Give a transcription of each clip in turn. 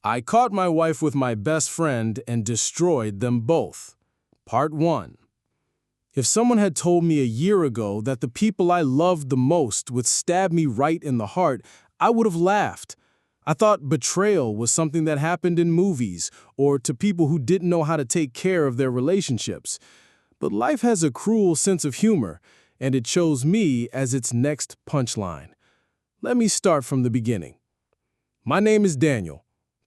I caught my wife with my best friend and destroyed them both. Part 1. If someone had told me a year ago that the people I loved the most would stab me right in the heart, I would have laughed. I thought betrayal was something that happened in movies or to people who didn't know how to take care of their relationships. But life has a cruel sense of humor, and it chose me as its next punchline. Let me start from the beginning. My name is Daniel,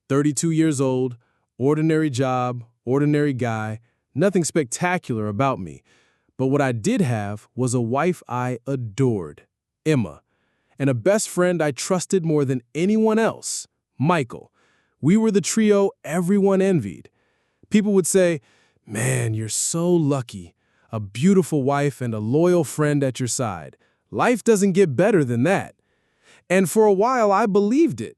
32 years old, ordinary job, ordinary guy, nothing spectacular about me. But what I did have was a wife I adored, Emma, and a best friend I trusted more than anyone else, Michael. We were the trio everyone envied. People would say, "Man, you're so lucky. A beautiful wife and a loyal friend at your side. Life doesn't get better than that." And for a while, I believed it.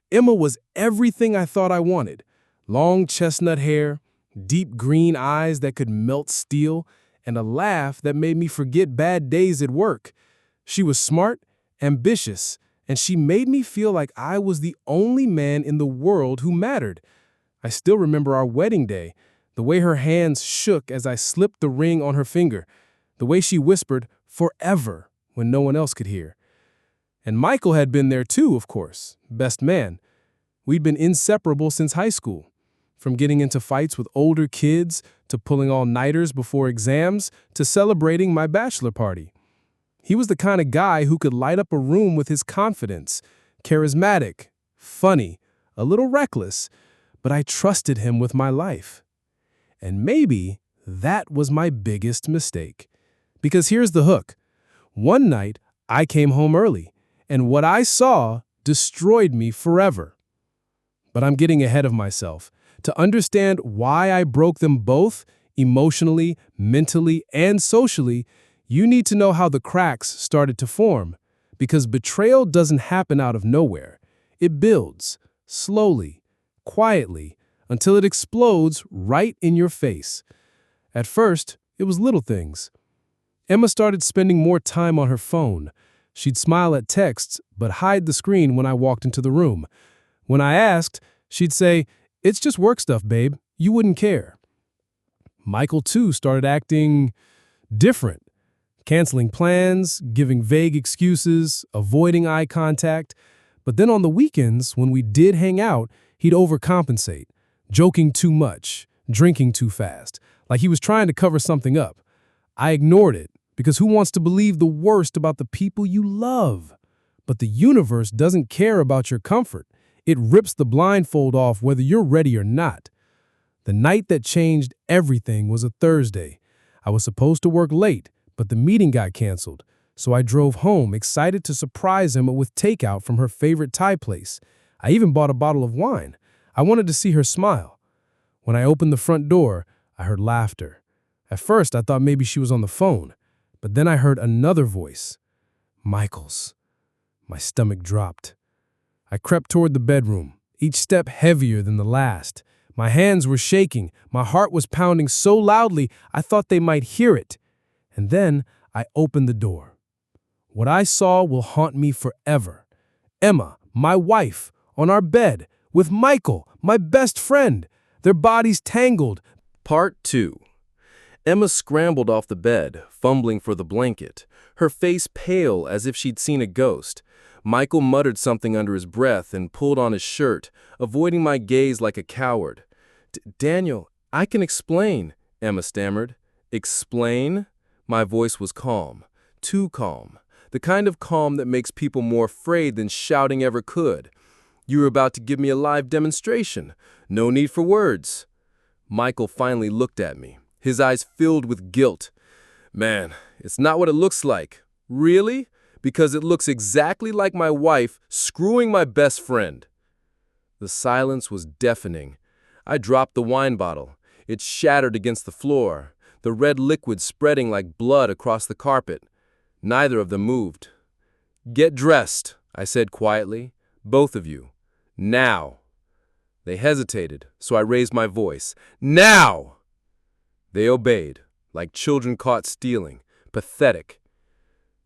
Emma was everything I thought I wanted. Long chestnut hair, deep green eyes that could melt steel, and a laugh that made me forget bad days at work. She was smart, ambitious, and she made me feel like I was the only man in the world who mattered. I still remember our wedding day, the way her hands shook as I slipped the ring on her finger, the way she whispered, "Forever," when no one else could hear. And Michael had been there too, of course, best man. We'd been inseparable since high school. From getting into fights with older kids, to pulling all-nighters before exams, to celebrating my bachelor party. He was the kind of guy who could light up a room with his confidence, charismatic, funny, a little reckless, but I trusted him with my life. And maybe that was my biggest mistake. Because here's the hook. One night, I came home early, and what I saw destroyed me forever. But I'm getting ahead of myself. To understand why I broke them both, emotionally, mentally, and socially, you need to know how the cracks started to form. Because betrayal doesn't happen out of nowhere. It builds, slowly, quietly, until it explodes right in your face. At first, it was little things. Emma started spending more time on her phone. She'd smile at texts, but hide the screen when I walked into the room. When I asked, she'd say, "It's just work stuff, babe. You wouldn't care." Michael, too, started acting different. Canceling plans, giving vague excuses, avoiding eye contact. But then on the weekends, when we did hang out, he'd overcompensate, joking too much, drinking too fast, like he was trying to cover something up. I ignored it, because who wants to believe the worst about the people you love? But the universe doesn't care about your comfort. It rips the blindfold off whether you're ready or not. The night that changed everything was a Thursday. I was supposed to work late, but the meeting got canceled, so I drove home excited to surprise Emma with takeout from her favorite Thai place. I even bought a bottle of wine. I wanted to see her smile. When I opened the front door, I heard laughter. At first, I thought maybe she was on the phone, but then I heard another voice. Michael's. My stomach dropped. I crept toward the bedroom, each step heavier than the last. My hands were shaking, my heart was pounding so loudly I thought they might hear it. And then I opened the door. What I saw will haunt me forever. Emma, my wife, on our bed, with Michael, my best friend, their bodies tangled. Part 2. Emma scrambled off the bed, fumbling for the blanket, her face pale as if she'd seen a ghost. Michael muttered something under his breath and pulled on his shirt, avoiding my gaze like a coward. "Daniel, I can explain," Emma stammered. "Explain?" My voice was calm, too calm, the kind of calm that makes people more afraid than shouting ever could. "You were about to give me a live demonstration. No need for words." Michael finally looked at me, his eyes filled with guilt. "Man, it's not what it looks like." "Really?" "Because it looks exactly like my wife screwing my best friend." The silence was deafening. I dropped the wine bottle. It shattered against the floor, the red liquid spreading like blood across the carpet. Neither of them moved. "Get dressed," I said quietly. "Both of you. Now." They hesitated, so I raised my voice. "Now!" They obeyed, like children caught stealing, pathetic.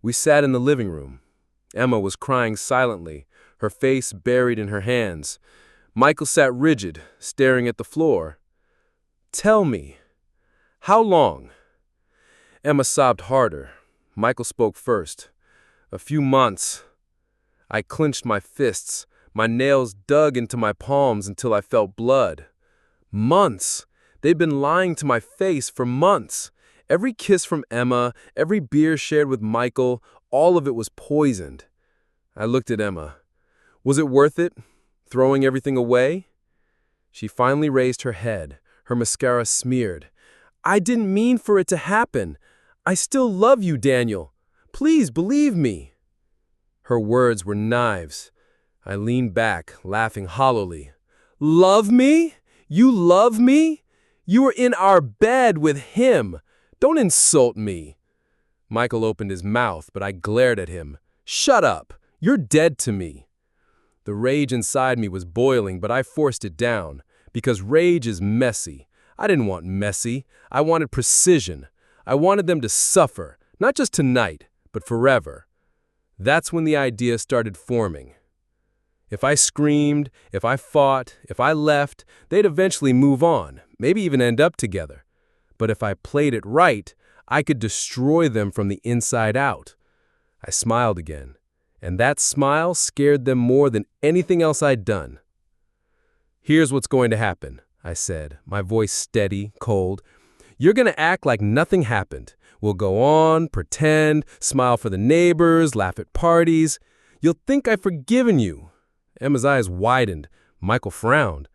We sat in the living room. Emma was crying silently, her face buried in her hands. Michael sat rigid, staring at the floor. "Tell me, how long?" Emma sobbed harder. Michael spoke first. "A few months." I clenched my fists. My nails dug into my palms until I felt blood. Months! They'd been lying to my face for months. Every kiss from Emma, every beer shared with Michael, all of it was poisoned. I looked at Emma. Was it worth it? Throwing everything away? She finally raised her head, her mascara smeared. "I didn't mean for it to happen. I still love you, Daniel. Please believe me." Her words were knives. I leaned back, laughing hollowly. "Love me? You love me? You were in our bed with him. Don't insult me." Michael opened his mouth, but I glared at him. "Shut up. You're dead to me." The rage inside me was boiling, but I forced it down, because rage is messy. I didn't want messy. I wanted precision. I wanted them to suffer, not just tonight, but forever. That's when the idea started forming. If I screamed, if I fought, if I left, they'd eventually move on, maybe even end up together. But if I played it right, I could destroy them from the inside out. I smiled again, and that smile scared them more than anything else I'd done. "Here's what's going to happen," I said, my voice steady, cold. "You're going to act like nothing happened. We'll go on, pretend, smile for the neighbors, laugh at parties. You'll think I've forgiven you." Emma's eyes widened. Michael frowned.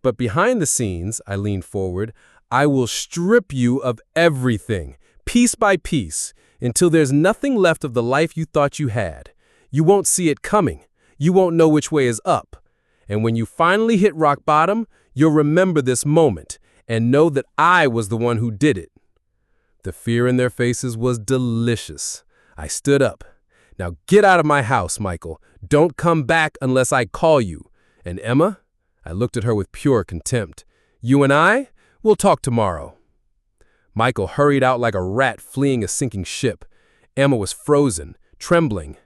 "But behind the scenes," I leaned forward, "I will strip you of everything, piece by piece, until there's nothing left of the life you thought you had. You won't see it coming. You won't know which way is up. And when you finally hit rock bottom, you'll remember this moment and know that I was the one who did it." The fear in their faces was delicious. I stood up. "Now get out of my house, Michael. Don't come back unless I call you. And Emma?" I looked at her with pure contempt. "You and I? We'll talk tomorrow." Michael hurried out like a rat fleeing a sinking ship. Emma was frozen, trembling.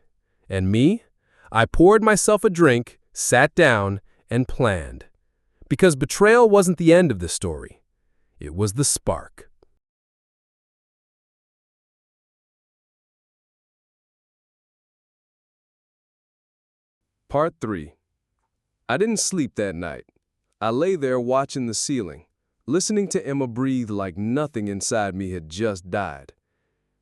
And me? I poured myself a drink, sat down, and planned. Because betrayal wasn't the end of the story. It was the spark. Part 3. I didn't sleep that night. I lay there watching the ceiling, listening to Emma breathe like nothing inside me had just died.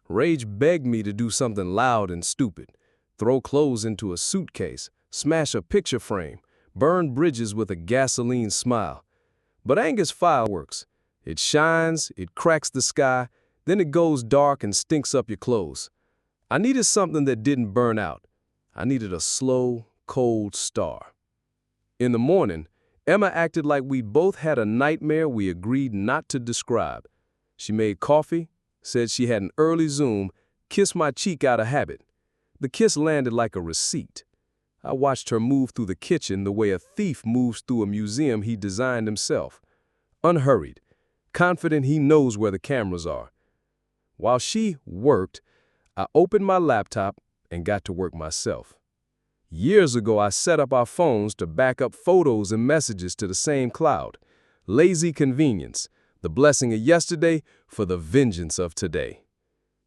Rage begged me to do something loud and stupid, throw clothes into a suitcase, smash a picture frame, burn bridges with a gasoline smile. But anger's fireworks. It shines, it cracks the sky, then it goes dark and stinks up your clothes. I needed something that didn't burn out. I needed a slow, cold star. In the morning, Emma acted like we both had a nightmare we agreed not to describe. She made coffee, said she had an early Zoom, kissed my cheek out of habit. The kiss landed like a receipt. I watched her move through the kitchen the way a thief moves through a museum he designed himself. Unhurried, confident he knows where the cameras are. While she worked, I opened my laptop and got to work myself. Years ago, I set up our phones to back up photos and messages to the same cloud. Lazy convenience, the blessing of yesterday for the vengeance of today.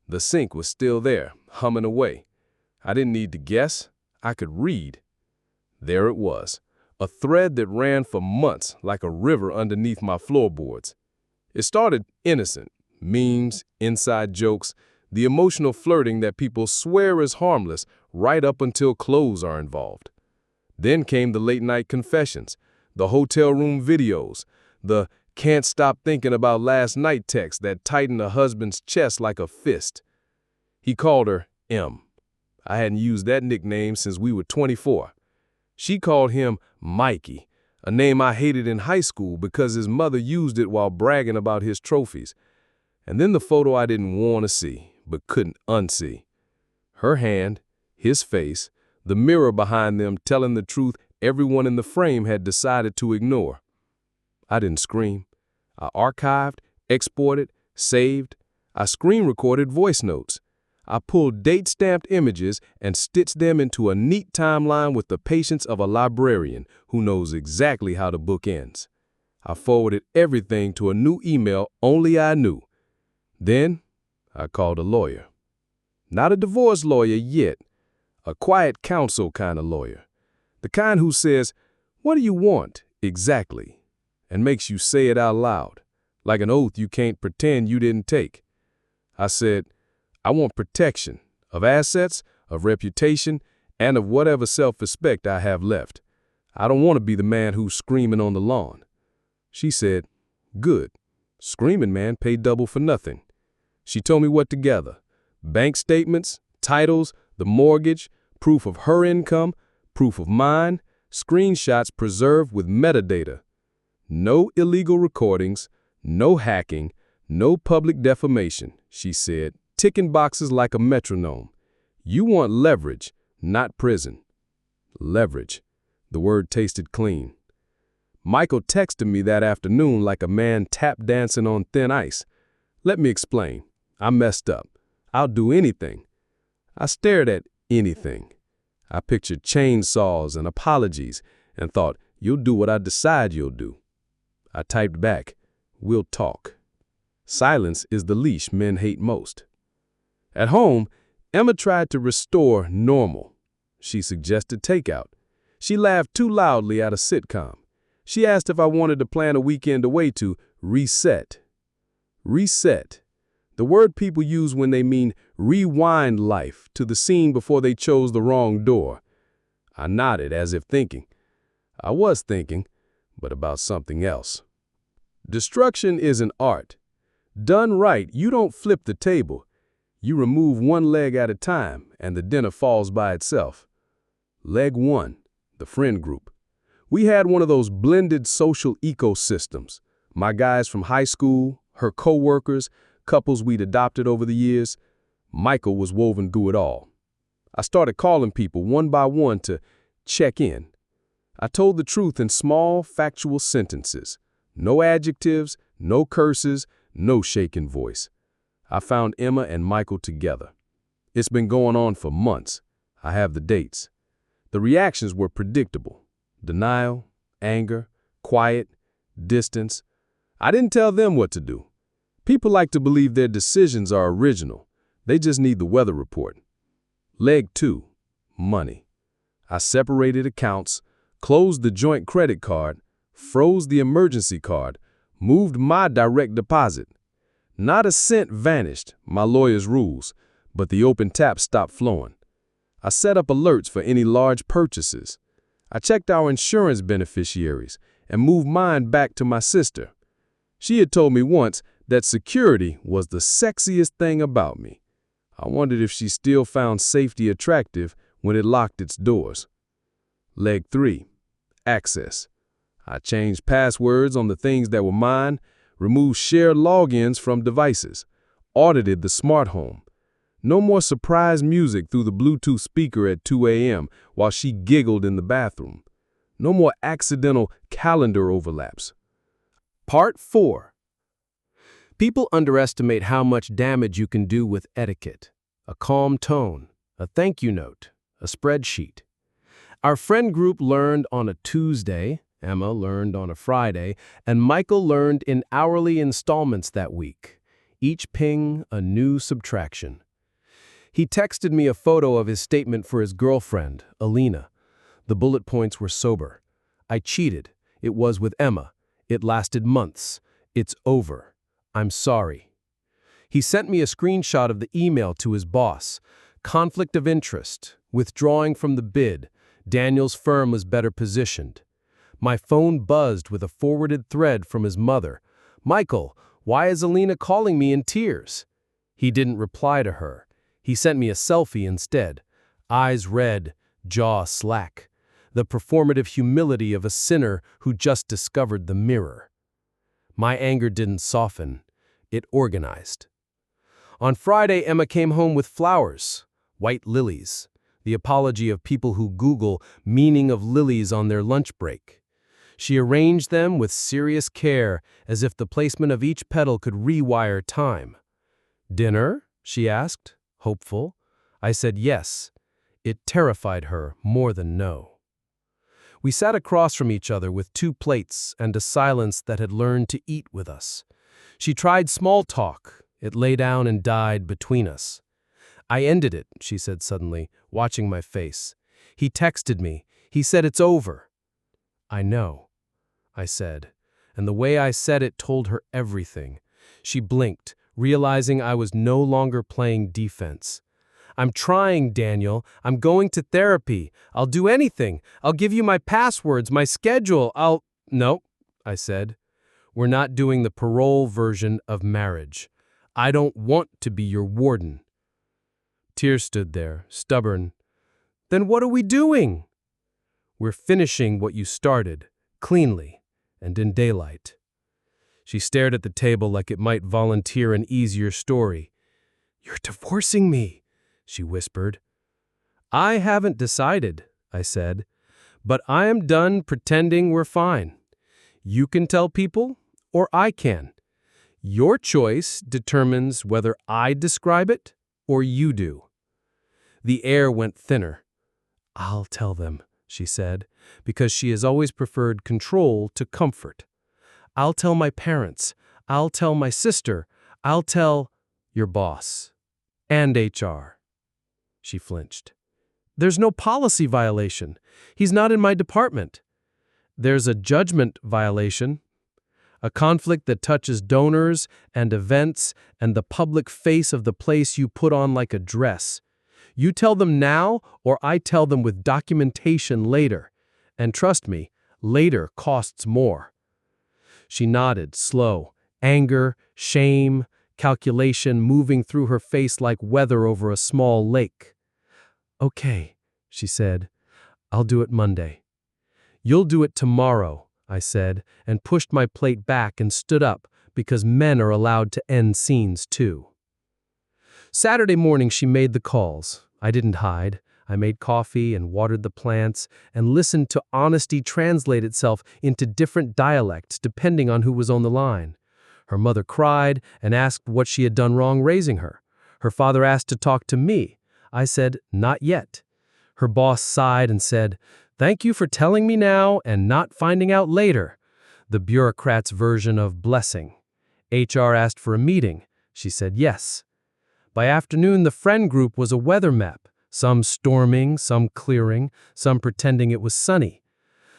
The sync was still there, humming away. I didn't need to guess. I could read. There it was, a thread that ran for months like a river underneath my floorboards. It started innocent, memes, inside jokes, the emotional flirting that people swear is harmless right up until clothes are involved. Then came the late-night confessions, the hotel room videos, the can't stop thinking about last night texts that tightened a husband's chest like a fist. He called her M. I hadn't used that nickname since we were 24. She called him Mikey, a name I hated in high school because his mother used it while bragging about his trophies. And then the photo I didn't want to see, but couldn't unsee. Her hand, his face, the mirror behind them telling the truth everyone in the frame had decided to ignore. I didn't scream. I archived, exported, saved. I screen recorded voice notes. I pulled date-stamped images and stitched them into a neat timeline with the patience of a librarian who knows exactly how to book ends. I forwarded everything to a new email only I knew. Then, I called a lawyer. Not a divorce lawyer yet, a quiet counsel kind of lawyer. The kind who says, "What do you want, exactly?" and makes you say it out loud, like an oath you can't pretend you didn't take. I said, "I want protection of assets, of reputation, and of whatever self-respect I have left. I don't want to be the man who's screaming on the lawn." She said, "Good. Screaming man paid double for nothing." She told me what to gather: bank statements, titles, the mortgage, proof of her income, proof of mine, screenshots preserved with metadata. No illegal recordings, no hacking, no public defamation, she said, ticking boxes like a metronome. You want leverage, not prison. Leverage. The word tasted clean. Michael texted me that afternoon like a man tap dancing on thin ice. Let me explain. I messed up. I'll do anything. I stared at anything. I pictured chainsaws and apologies and thought, you'll do what I decide you'll do. I typed back, we'll talk. Silence is the leash men hate most. At home, Emma tried to restore normal. She suggested takeout. She laughed too loudly at a sitcom. She asked if I wanted to plan a weekend away to reset. Reset. The word people use when they mean rewind life to the scene before they chose the wrong door. I nodded as if thinking. I was thinking, but about something else. Destruction is an art. Done right, you don't flip the table. You remove one leg at a time, and the dinner falls by itself. Leg one, the friend group. We had one of those blended social ecosystems. My guys from high school, her co-workers, couples we'd adopted over the years. Michael was woven through it all. I started calling people one by one to check in. I told the truth in small, factual sentences. No adjectives, no curses, no shaken voice. I found Emma and Michael together. It's been going on for months. I have the dates. The reactions were predictable. Denial, anger, quiet, distance. I didn't tell them what to do. People like to believe their decisions are original. They just need the weather report. Leg two, money. I separated accounts, closed the joint credit card, froze the emergency card, moved my direct deposit. Not a cent vanished, my lawyer's rules, but the open tap stopped flowing. I set up alerts for any large purchases. I checked our insurance beneficiaries and moved mine back to my sister. She had told me once that security was the sexiest thing about me. I wondered if she still found safety attractive when it locked its doors. Leg three, access. I changed passwords on the things that were mine, removed shared logins from devices, audited the smart home. No more surprise music through the Bluetooth speaker at 2 a.m. while she giggled in the bathroom. No more accidental calendar overlaps. Part 4. People underestimate how much damage you can do with etiquette. A calm tone, a thank you note, a spreadsheet. Our friend group learned on a Tuesday, Emma learned on a Friday, and Michael learned in hourly installments that week. Each ping, a new subtraction. He texted me a photo of his statement for his girlfriend, Alina. The bullet points were sober. I cheated. It was with Emma. It lasted months. It's over. I'm sorry. He sent me a screenshot of the email to his boss. Conflict of interest. Withdrawing from the bid. Daniel's firm was better positioned. My phone buzzed with a forwarded thread from his mother. Michael, why is Alina calling me in tears? He didn't reply to her. He sent me a selfie instead. Eyes red, jaw slack. The performative humility of a sinner who just discovered the mirror. My anger didn't soften. It organized. On Friday, Emma came home with flowers, white lilies, the apology of people who Google meaning of lilies on their lunch break. She arranged them with serious care, as if the placement of each petal could rewire time. Dinner? She asked, Hopeful? I said yes. It terrified her more than no. We sat across from each other with 2 plates and a silence that had learned to eat with us. She tried small talk. It lay down and died between us. I ended it, she said suddenly, watching my face. He texted me. He said it's over. I know, I said, and the way I said it told her everything. She blinked, realizing I was no longer playing defense. I'm trying, Daniel. I'm going to therapy. I'll do anything. I'll give you my passwords, my schedule. No, I said. We're not doing the parole version of marriage. I don't want to be your warden. Tears stood there, stubborn. Then what are we doing? We're finishing what you started, cleanly and in daylight. She stared at the table like it might volunteer an easier story. You're divorcing me, she whispered. I haven't decided, I said, but I am done pretending we're fine. You can tell people, or I can. Your choice determines whether I describe it or you do. The air went thinner. I'll tell them, she said, because she has always preferred control to comfort. I'll tell my parents. I'll tell my sister. I'll tell your boss. And HR. She flinched. There's no policy violation. He's not in my department. There's a judgment violation. A conflict that touches donors and events and the public face of the place you put on like a dress. You tell them now, or I tell them with documentation later. And trust me, later costs more. She nodded, slow, anger, shame, calculation moving through her face like weather over a small lake. Okay, she said, I'll do it Monday. You'll do it tomorrow, I said, and pushed my plate back and stood up because men are allowed to end scenes too. Saturday morning she made the calls. I didn't hide. I made coffee and watered the plants and listened to honesty translate itself into different dialects depending on who was on the line. Her mother cried and asked what she had done wrong raising her. Her father asked to talk to me. I said, not yet. Her boss sighed and said, thank you for telling me now and not finding out later. The bureaucrat's version of blessing. HR asked for a meeting. She said yes. By afternoon, the friend group was a weather map. Some storming, some clearing, some pretending it was sunny.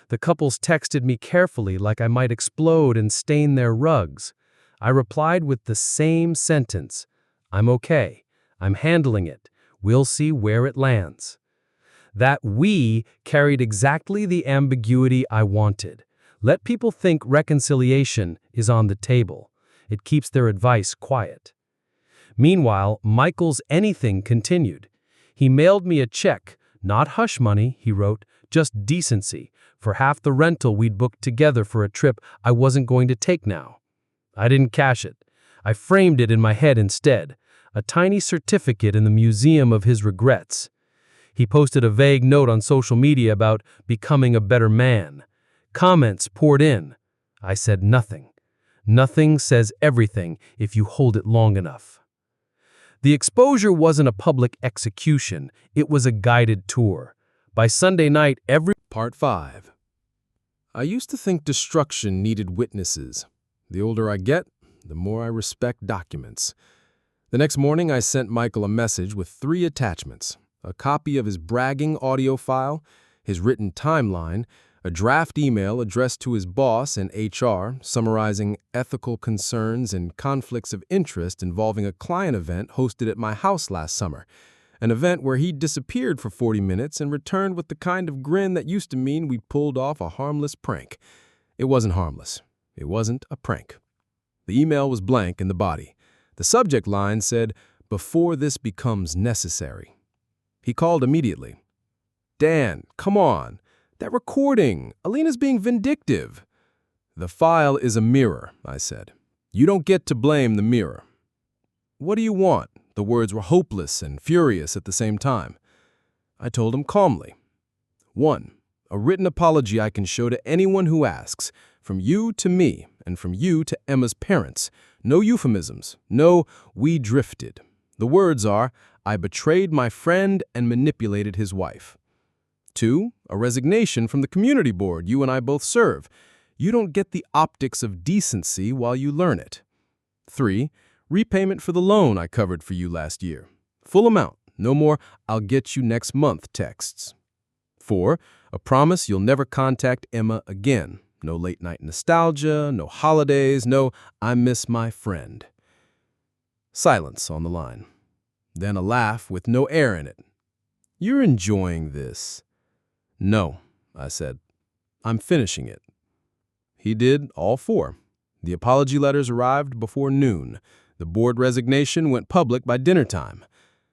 The couples texted me carefully like I might explode and stain their rugs. I replied with the same sentence. I'm okay. I'm handling it. We'll see where it lands. That we carried exactly the ambiguity I wanted. Let people think reconciliation is on the table. It keeps their advice quiet. Meanwhile, Michael's anything continued. He mailed me a check, not hush money, he wrote, just decency, for half the rental we'd booked together for a trip I wasn't going to take now. I didn't cash it. I framed it in my head instead, a tiny certificate in the museum of his regrets. He posted a vague note on social media about becoming a better man. Comments poured in. I said nothing. Nothing says everything if you hold it long enough. The exposure wasn't a public execution, it was a guided tour. By Sunday night, Part 5. I used to think destruction needed witnesses. The older I get, the more I respect documents. The next morning, I sent Michael a message with 3 attachments: a copy of his bragging audio file, his written timeline, a draft email addressed to his boss and HR summarizing ethical concerns and conflicts of interest involving a client event hosted at my house last summer, an event where he disappeared for 40 minutes and returned with the kind of grin that used to mean we pulled off a harmless prank. It wasn't harmless. It wasn't a prank. The email was blank in the body. The subject line said, "Before this becomes necessary." He called immediately. "Dan, come on. That recording. Alina's being vindictive." "The file is a mirror," I said. "You don't get to blame the mirror." "What do you want?" The words were hopeless and furious at the same time. I told him calmly. 1. A written apology I can show to anyone who asks, from you to me, and from you to Emma's parents. No euphemisms. No, "we drifted." The words are, I betrayed my friend and manipulated his wife. 2. A resignation from the community board you and I both serve. You don't get the optics of decency while you learn it. 3. Repayment for the loan I covered for you last year. Full amount, no more "I'll get you next month" texts. 4. A promise you'll never contact Emma again. No late-night nostalgia, no holidays, no "I miss my friend." Silence on the line. Then a laugh with no air in it. "You're enjoying this." "No," I said. "I'm finishing it." He did all 4. The apology letters arrived before noon. The board resignation went public by dinner time.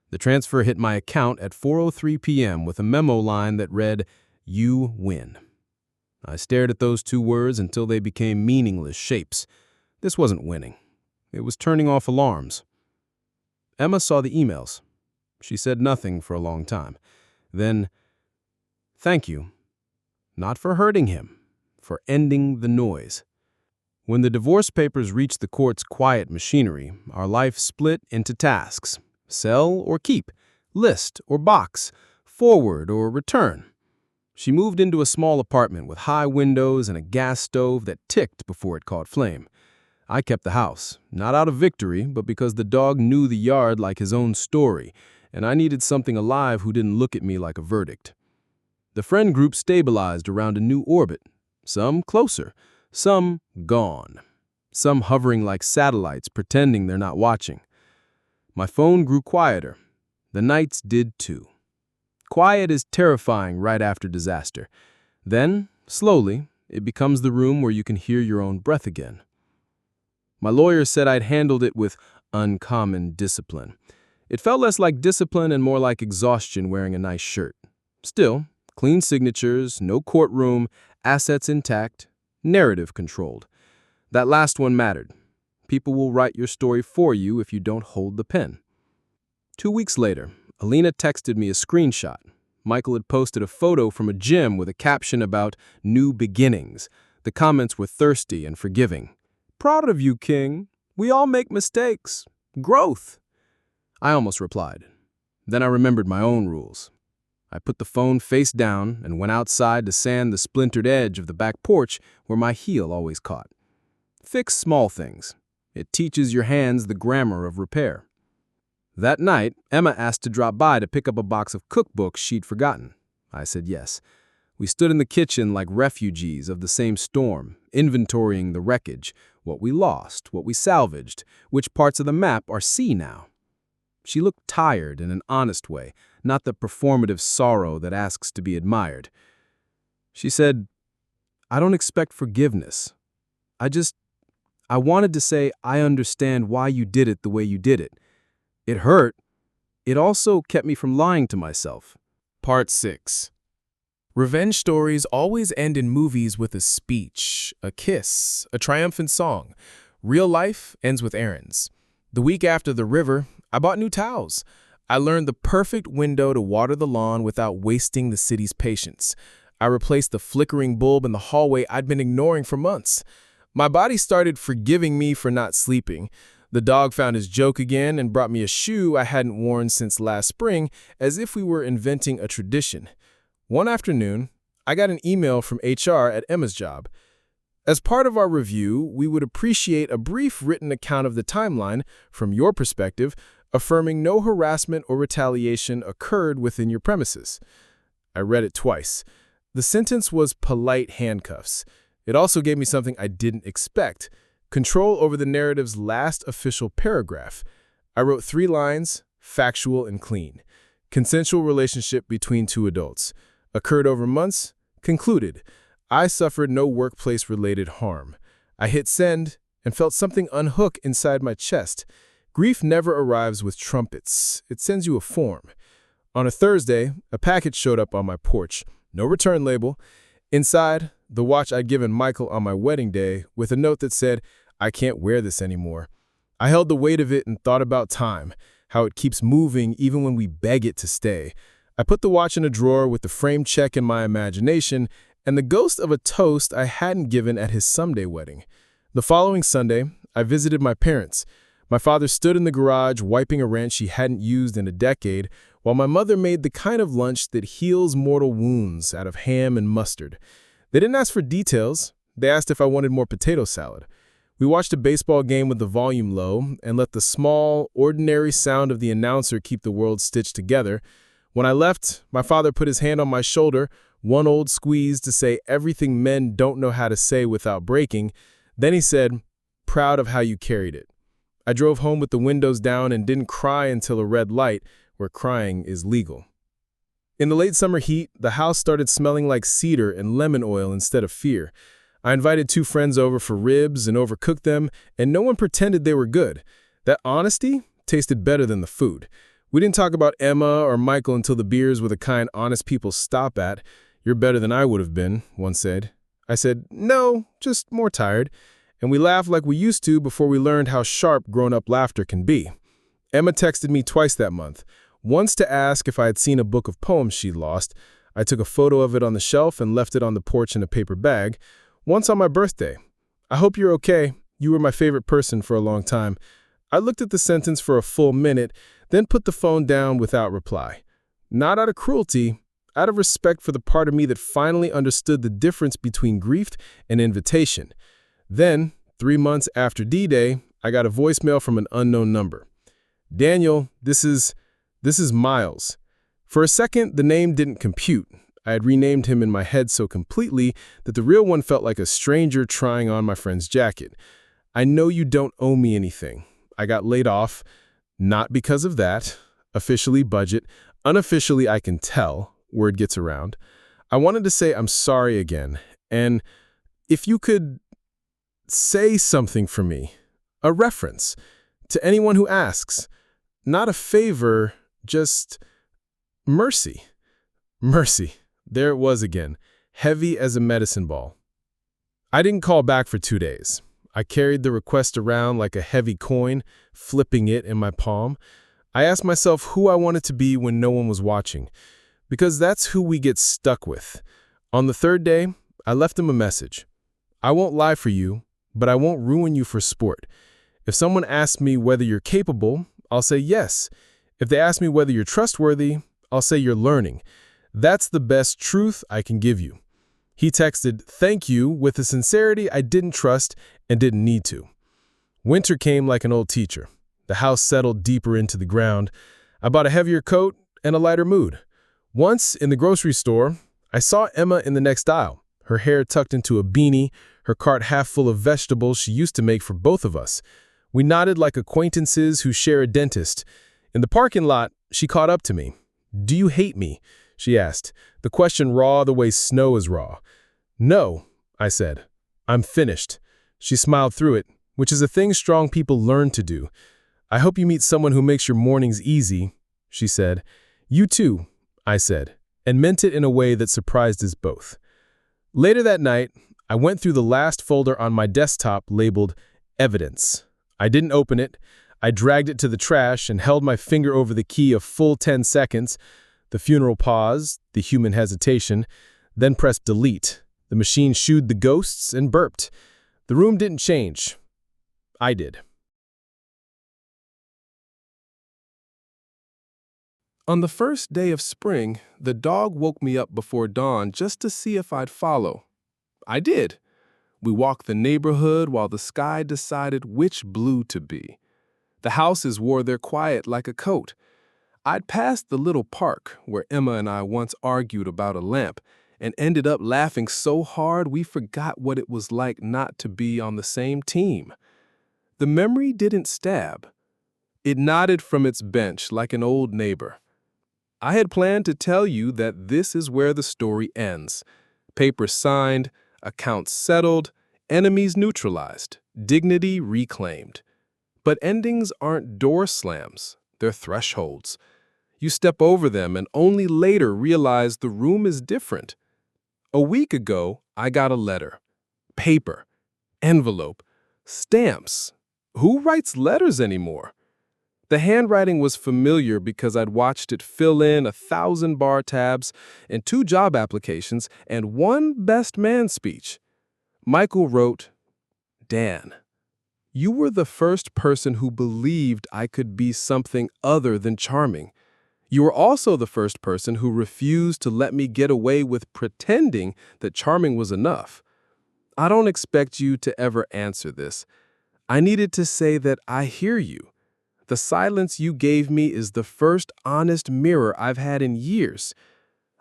The transfer hit my account at 4:03 p.m. with a memo line that read, "You win." I stared at those 2 words until they became meaningless shapes. This wasn't winning. It was turning off alarms. Emma saw the emails. She said nothing for a long time. Then, "Thank you. Not for hurting him, for ending the noise." When the divorce papers reached the court's quiet machinery, our life split into tasks: sell or keep, list or box, forward or return. She moved into a small apartment with high windows and a gas stove that ticked before it caught flame. I kept the house, not out of victory, but because the dog knew the yard like his own story, and I needed something alive who didn't look at me like a verdict. The friend group stabilized around a new orbit, some closer, some gone, some hovering like satellites pretending they're not watching. My phone grew quieter. The nights did too. Quiet is terrifying right after disaster. Then, slowly, it becomes the room where you can hear your own breath again. My lawyer said I'd handled it with uncommon discipline. It felt less like discipline and more like exhaustion wearing a nice shirt. Still, clean signatures, no courtroom, assets intact, narrative controlled. That last one mattered. People will write your story for you if you don't hold the pen. 2 weeks later, Alina texted me a screenshot. Michael had posted a photo from a gym with a caption about new beginnings. The comments were thirsty and forgiving. "Proud of you, King. We all make mistakes. Growth." I almost replied. Then I remembered my own rules. I put the phone face down and went outside to sand the splintered edge of the back porch where my heel always caught. Fix small things. It teaches your hands the grammar of repair. That night, Emma asked to drop by to pick up a box of cookbooks she'd forgotten. I said yes. We stood in the kitchen like refugees of the same storm, inventorying the wreckage, what we lost, what we salvaged, which parts of the map are sea now. She looked tired in an honest way, not the performative sorrow that asks to be admired. She said, "I don't expect forgiveness. I wanted to say I understand why you did it the way you did it. It hurt. It also kept me from lying to myself." Part 6. Revenge stories always end in movies with a speech, a kiss, a triumphant song. Real life ends with errands. The week after the river, I bought new towels. I learned the perfect window to water the lawn without wasting the city's patience. I replaced the flickering bulb in the hallway I'd been ignoring for months. My body started forgiving me for not sleeping. The dog found his joke again and brought me a shoe I hadn't worn since last spring, as if we were inventing a tradition. One afternoon, I got an email from HR at Emma's job. As part of our review, we would appreciate a brief written account of the timeline, from your perspective, affirming no harassment or retaliation occurred within your premises. I read it twice. The sentence was polite handcuffs. It also gave me something I didn't expect: control over the narrative's last official paragraph. I wrote 3 lines, factual and clean. Consensual relationship between 2 adults. Occurred over months. Concluded. I suffered no workplace-related harm. I hit send and felt something unhook inside my chest. Grief never arrives with trumpets. It sends you a form. On a Thursday, a package showed up on my porch. No return label. Inside, the watch I'd given Michael on my wedding day with a note that said, "I can't wear this anymore." I held the weight of it and thought about time, how it keeps moving even when we beg it to stay. I put the watch in a drawer with the frame check in my imagination and the ghost of a toast I hadn't given at his someday wedding. The following Sunday, I visited my parents. My father stood in the garage wiping a wrench he hadn't used in a decade, while my mother made the kind of lunch that heals mortal wounds out of ham and mustard. They didn't ask for details. They asked if I wanted more potato salad. We watched a baseball game with the volume low and let the small, ordinary sound of the announcer keep the world stitched together. When I left, my father put his hand on my shoulder, one old squeeze to say everything men don't know how to say without breaking. Then he said, "Proud of how you carried it." I drove home with the windows down and didn't cry until a red light, where crying is legal. In the late summer heat, the house started smelling like cedar and lemon oil instead of fear. I invited 2 friends over for ribs and overcooked them, and no one pretended they were good. That honesty tasted better than the food. We didn't talk about Emma or Michael until the beers were the kind honest people stop at. "You're better than I would have been," one said. I said, "No, just more tired." And we laughed like we used to before we learned how sharp grown-up laughter can be. Emma texted me twice that month. Once to ask if I had seen a book of poems she'd lost. I took a photo of it on the shelf and left it on the porch in a paper bag. Once on my birthday. "I hope you're okay. You were my favorite person for a long time." I looked at the sentence for a full minute, then put the phone down without reply. Not out of cruelty, out of respect for the part of me that finally understood the difference between grief and invitation. Then, 3 months after D-Day, I got a voicemail from an unknown number. "Daniel, this is Miles." For a second, the name didn't compute. I had renamed him in my head so completely that the real one felt like a stranger trying on my friend's jacket. "I know you don't owe me anything. I got laid off. Not because of that. Officially budget. Unofficially I can tell. Word gets around. I wanted to say I'm sorry again. And if you could say something for me. A reference. To anyone who asks. Not a favor, just mercy." Mercy. There it was again, heavy as a medicine ball. I didn't call back for 2 days. I carried the request around like a heavy coin, flipping it in my palm. I asked myself who I wanted to be when no one was watching, because that's who we get stuck with. On the 3rd day, I left him a message. "I won't lie for you, but I won't ruin you for sport. If someone asks me whether you're capable, I'll say yes. If they ask me whether you're trustworthy, I'll say you're learning. That's the best truth I can give you." He texted, "Thank you," with a sincerity I didn't trust and didn't need to. Winter came like an old teacher. The house settled deeper into the ground. I bought a heavier coat and a lighter mood. Once, in the grocery store, I saw Emma in the next aisle, her hair tucked into a beanie, her cart half full of vegetables she used to make for both of us. We nodded like acquaintances who share a dentist. In the parking lot, she caught up to me. "Do you hate me?" she asked, the question raw the way snow is raw. "No," I said. "I'm finished." She smiled through it, which is a thing strong people learn to do. "I hope you meet someone who makes your mornings easy," she said. "You too," I said, and meant it in a way that surprised us both. Later that night, I went through the last folder on my desktop labeled Evidence. I didn't open it. I dragged it to the trash and held my finger over the key a full 10 seconds. The funeral pause, the human hesitation, then pressed delete. The machine shooed the ghosts and burped. The room didn't change. I did. On the first day of spring, the dog woke me up before dawn just to see if I'd follow. I did. We walked the neighborhood while the sky decided which blue to be. The houses wore their quiet like a coat. I'd passed the little park where Emma and I once argued about a lamp and ended up laughing so hard we forgot what it was like not to be on the same team. The memory didn't stab. It nodded from its bench like an old neighbor. I had planned to tell you that this is where the story ends. Papers signed, accounts settled, enemies neutralized, dignity reclaimed. But endings aren't door slams, they're thresholds. You step over them and only later realize the room is different. A week ago, I got a letter. Paper, envelope, stamps. Who writes letters anymore? The handwriting was familiar because I'd watched it fill in 1,000 bar tabs and 2 job applications and 1 best man speech. Michael wrote, Dan. You were the first person who believed I could be something other than charming. You were also the first person who refused to let me get away with pretending that charming was enough. I don't expect you to ever answer this. I needed to say that I hear you. The silence you gave me is the first honest mirror I've had in years.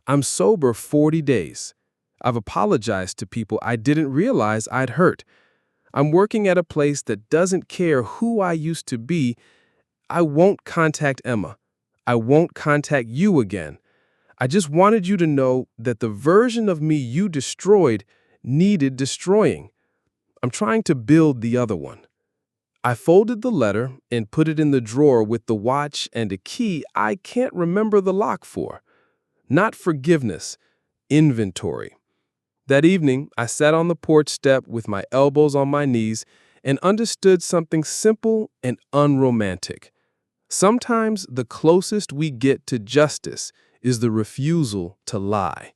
I'm sober 40 days. I've apologized to people I didn't realize I'd hurt. I'm working at a place that doesn't care who I used to be. I won't contact Emma. I won't contact you again. I just wanted you to know that the version of me you destroyed needed destroying. I'm trying to build the other one. I folded the letter and put it in the drawer with the watch and a key I can't remember the lock for. Not forgiveness, inventory. That evening, I sat on the porch step with my elbows on my knees and understood something simple and unromantic. Sometimes the closest we get to justice is the refusal to lie.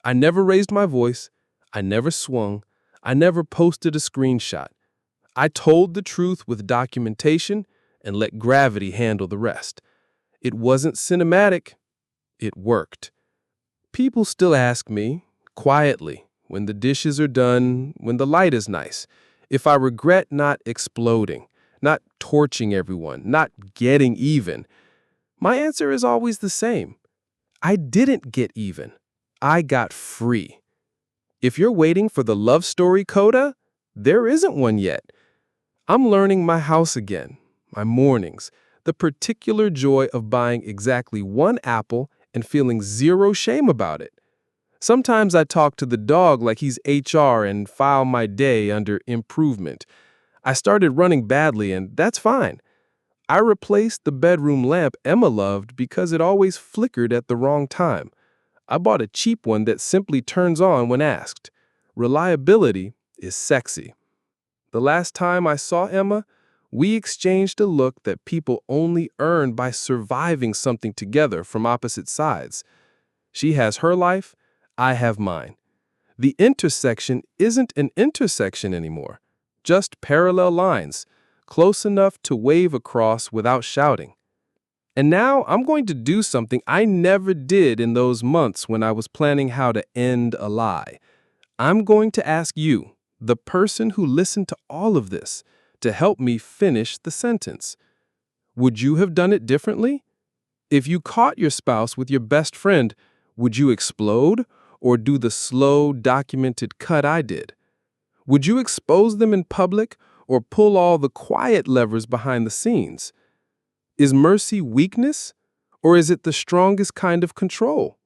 I never raised my voice. I never swung. I never posted a screenshot. I told the truth with documentation and let gravity handle the rest. It wasn't cinematic. It worked. People still ask me, quietly, when the dishes are done, when the light is nice, if I regret not exploding, not torching everyone, not getting even. My answer is always the same. I didn't get even. I got free. If you're waiting for the love story coda, there isn't one yet. I'm learning my house again, my mornings, the particular joy of buying exactly one apple and feeling zero shame about it. Sometimes I talk to the dog like he's HR and file my day under improvement. I started running badly, and that's fine. I replaced the bedroom lamp Emma loved because it always flickered at the wrong time. I bought a cheap one that simply turns on when asked. Reliability is sexy. The last time I saw Emma, we exchanged a look that people only earn by surviving something together from opposite sides. She has her life, I have mine. The intersection isn't an intersection anymore, just parallel lines, close enough to wave across without shouting. And now I'm going to do something I never did in those months when I was planning how to end a lie. I'm going to ask you, the person who listened to all of this, to help me finish the sentence. Would you have done it differently? If you caught your spouse with your best friend, would you explode or do the slow, documented cut I did? Would you expose them in public or pull all the quiet levers behind the scenes? Is mercy weakness, or is it the strongest kind of control?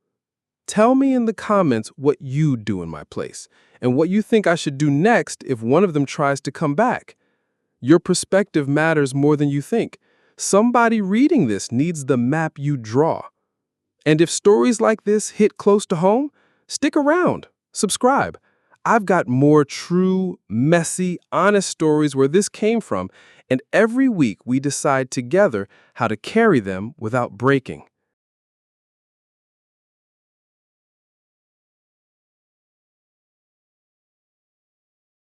Tell me in the comments what you'd do in my place and what you think I should do next if one of them tries to come back. Your perspective matters more than you think. Somebody reading this needs the map you draw. And if stories like this hit close to home, stick around, subscribe. I've got more true, messy, honest stories where this came from, and every week we decide together how to carry them without breaking.